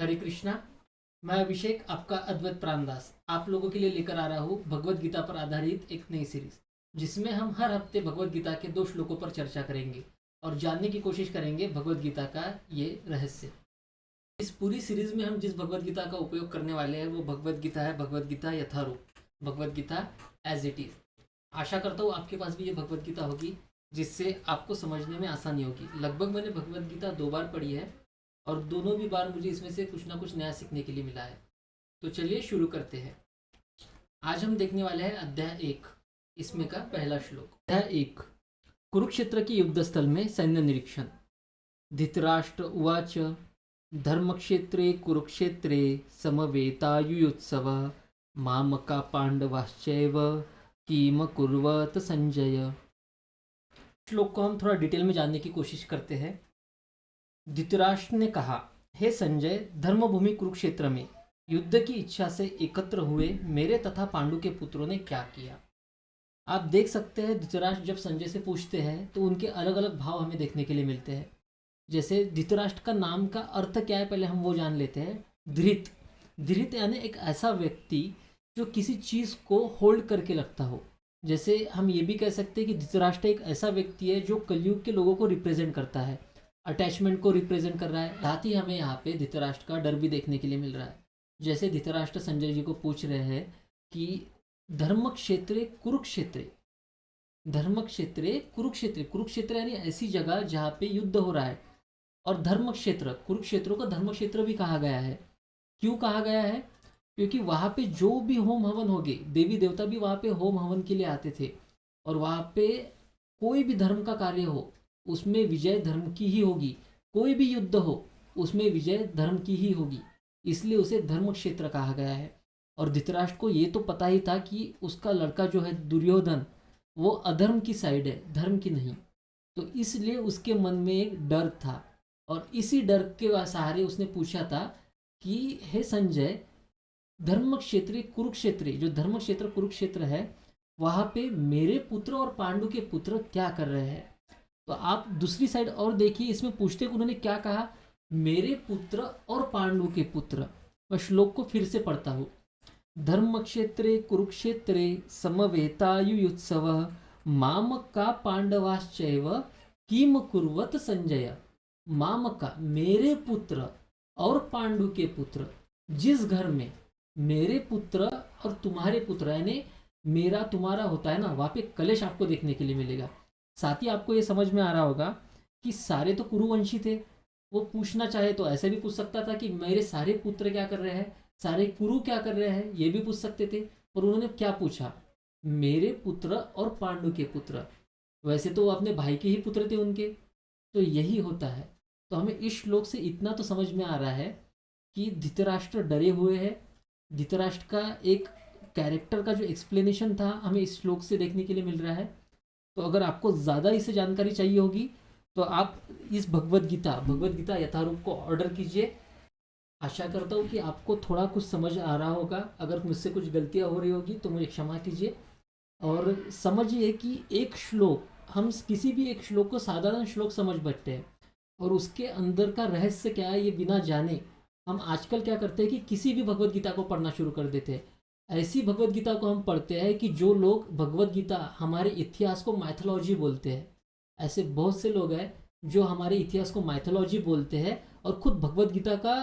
हरे कृष्णा। मैं अभिषेक, आपका अद्वैत प्राणदास, आप लोगों के लिए लेकर आ रहा हूँ भगवत गीता पर आधारित एक नई सीरीज, जिसमें हम हर हफ्ते भगवत गीता के 2 श्लोकों पर चर्चा करेंगे और जानने की कोशिश करेंगे भगवत गीता का ये रहस्य। इस पूरी सीरीज में हम जिस भगवत गीता का उपयोग करने वाले हैं वो भगवत गीता है भगवत गीता यथारूप, Bhagavad Gita as it is. आशा करता हूँ आपके पास भी ये भगवत गीता होगी, जिससे आपको समझने में आसानी होगी। लगभग मैंने भगवत गीता 2 बार पढ़ी है और दोनों भी बार मुझे इसमें से कुछ ना कुछ नया सीखने के लिए मिला है। तो चलिए शुरू करते हैं। आज हम देखने वाले हैं अध्याय 1, इसमें का पहला श्लोक। अध्याय 1, कुरुक्षेत्र की युद्ध स्थल में सैन्य निरीक्षण। धृतराष्ट्र उवाच धर्मक्षेत्रे कुरुक्षेत्रे समवेतायुयुत्सव मामका पांडवाश्चैव किम कुर्वत संजय। श्लोक को हम थोड़ा डिटेल में जानने की कोशिश करते हैं। धृतराष्ट्र ने कहा, हे संजय, धर्मभूमि कुरुक्षेत्र में युद्ध की इच्छा से एकत्र हुए मेरे तथा पांडु के पुत्रों ने क्या किया। आप देख सकते हैं धृतराष्ट्र जब संजय से पूछते हैं तो उनके अलग अलग भाव हमें देखने के लिए मिलते हैं। जैसे धृतराष्ट्र का नाम का अर्थ क्या है पहले हम वो जान लेते हैं। धृत, धृत यानी एक ऐसा व्यक्ति जो किसी चीज़ को होल्ड करके रखता हो। जैसे हम ये भी कह सकते हैं कि धृतराष्ट्र एक ऐसा व्यक्ति है जो कलयुग के लोगों को रिप्रेजेंट करता है, अटैचमेंट को रिप्रेजेंट कर रहा है। साथ ही हमें यहाँ पे धृतराष्ट्र का डर भी देखने के लिए मिल रहा है। जैसे धृतराष्ट्र संजय जी को पूछ रहे हैं कि धर्म क्षेत्रे कुरुक्षेत्रे, धर्म क्षेत्रे कुरुक्षेत्र, कुरुक्षेत्र यानी ऐसी जगह जहाँ पे युद्ध हो रहा है। और धर्म क्षेत्र, कुरुक्षेत्र को धर्म क्षेत्र भी कहा गया है। क्यों कहा गया है? क्योंकि वहाँ पे जो भी होम हवन हो गए, देवी देवता भी वहाँ पे होम हवन के लिए आते थे। और वहाँ पे कोई भी धर्म का कार्य हो उसमें विजय धर्म की ही होगी, कोई भी युद्ध हो उसमें विजय धर्म की ही होगी, इसलिए उसे धर्म क्षेत्र कहा गया है। और धृतराष्ट्र को ये तो पता ही था कि उसका लड़का जो है दुर्योधन वो अधर्म की साइड है, धर्म की नहीं। तो इसलिए उसके मन में एक डर था और इसी डर के सहारे उसने पूछा था कि हे संजय, धर्म क्षेत्र कुरुक्षेत्र, जो धर्म क्षेत्र कुरुक्षेत्र है वहाँ पे मेरे पुत्र और पांडु के पुत्र क्या कर रहे हैं। तो आप दूसरी साइड और देखिए, इसमें पूछते कि उन्होंने क्या कहा, मेरे पुत्र और पांडु के पुत्र। मैं श्लोक को फिर से पढ़ता हूँ। धर्म क्षेत्रे कुरुक्षेत्रे समवेतायुयुत्सव मामका पांडवाश्चैव किम कुर्वत संजय। मामका मेरे पुत्र और पांडु के पुत्र, जिस घर में मेरे पुत्र और तुम्हारे पुत्र यानी मेरा तुम्हारा होता है ना, वहाँ पे कलेश आपको देखने के लिए मिलेगा। साथ ही आपको ये समझ में आ रहा होगा कि सारे तो कुरुवंशी थे। वो पूछना चाहे तो ऐसे भी पूछ सकता था कि मेरे सारे पुत्र क्या कर रहे हैं, सारे कुरु क्या कर रहे हैं, ये भी पूछ सकते थे। पर उन्होंने क्या पूछा, मेरे पुत्र और पांडु के पुत्र। वैसे तो वो अपने भाई के ही पुत्र थे उनके। तो यही होता है। तो हमें इस श्लोक से इतना तो समझ में आ रहा है कि धृतराष्ट्र डरे हुए हैं। धृतराष्ट्र का एक कैरेक्टर का जो एक्सप्लेनेशन था हमें इस श्लोक से देखने के लिए मिल रहा है। तो अगर आपको ज़्यादा इससे जानकारी चाहिए होगी तो आप इस भगवत गीता यथारूप को ऑर्डर कीजिए। आशा करता हूँ कि आपको थोड़ा कुछ समझ आ रहा होगा। अगर मुझसे कुछ गलतियाँ हो रही होगी तो मुझे क्षमा कीजिए। और समझिए कि एक श्लोक, हम किसी भी एक श्लोक को साधारण श्लोक समझ बैठते हैं और उसके अंदर का रहस्य क्या है ये बिना जाने हम आजकल क्या करते हैं कि किसी भी भगवत गीता को पढ़ना शुरू कर देते हैं। ऐसी भगवत गीता को हम पढ़ते हैं कि जो लोग भगवत गीता हमारे इतिहास को माइथोलॉजी बोलते हैं। ऐसे बहुत से लोग हैं जो हमारे इतिहास को माइथोलॉजी बोलते हैं और खुद भगवत गीता का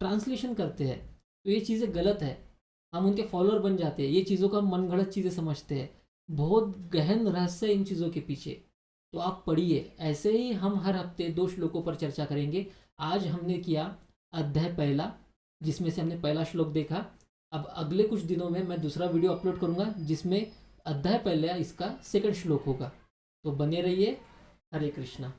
ट्रांसलेशन करते हैं। तो ये चीज़ें गलत है, हम उनके फॉलोअर बन जाते हैं। ये चीज़ों को हम मनगढ़ंत चीज़ें समझते हैं। बहुत गहन रहस्य है इन चीज़ों के पीछे। तो आप पढ़िए। ऐसे ही हम हर हफ्ते 2 श्लोकों पर चर्चा करेंगे। आज हमने किया अध्याय पहला, जिसमें से हमने पहला श्लोक देखा। अब अगले कुछ दिनों में मैं दूसरा वीडियो अपलोड करूंगा जिसमें अध्याय पहला इसका सेकंड श्लोक होगा। तो बने रहिए। हरे कृष्णा।